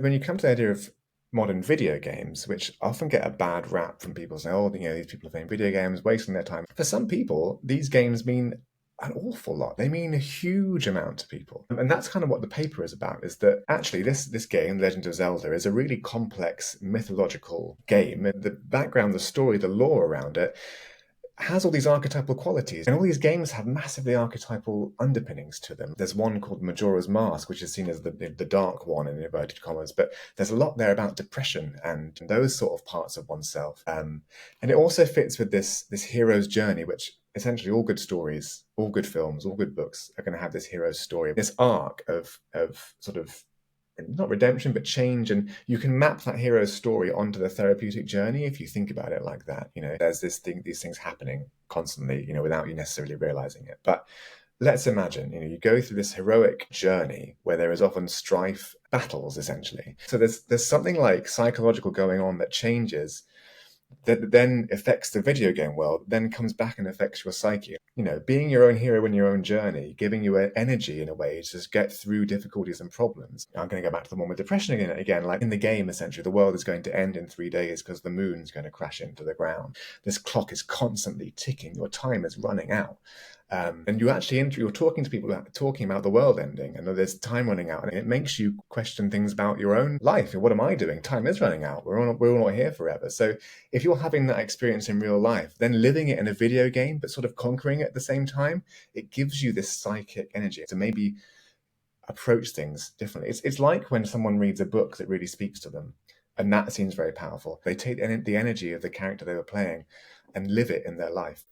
When you come to the idea of modern video games, which often get a bad rap from people saying, oh, these people are playing video games, wasting their time. For some people, these games mean an awful lot. They mean a huge amount to people. And that's kind of what the paper is about, is that actually this game, Legend of Zelda, is a really complex mythological game. The background, the story, the lore around it has all these archetypal qualities, and all these games have massively archetypal underpinnings to them. There's one called Majora's Mask, which is seen as the dark one in inverted commas, but there's a lot there about depression and those sort of parts of oneself. And it also fits with this hero's journey, which essentially all good stories, all good films, all good books are going to have this hero's story, this arc of sort of not redemption, but change. And you can map that hero's story onto the therapeutic journey if you think about it like that. There's these things happening constantly, without you necessarily realizing it. But let's imagine, you go through this heroic journey where there is often strife, battles, essentially. So there's something like psychological going on that changes, that then affects the video game world, then comes back and affects your psyche. Being your own hero in your own journey, giving you energy in a way to just get through difficulties and problems. I'm going to go back to the one with depression again. Like in the game, essentially, the world is going to end in 3 days because the moon's going to crash into the ground. This clock is constantly ticking. Your time is running out. And you're talking to people talking about the world ending, and there's time running out, and it makes you question things about your own life. What am I doing? Time is running out. We're all not here forever. So if you're having that experience in real life, then living it in a video game, but sort of conquering it at the same time, it gives you this psychic energy to maybe approach things differently. It's like when someone reads a book that really speaks to them, and that seems very powerful. They take the energy of the character they were playing and live it in their life.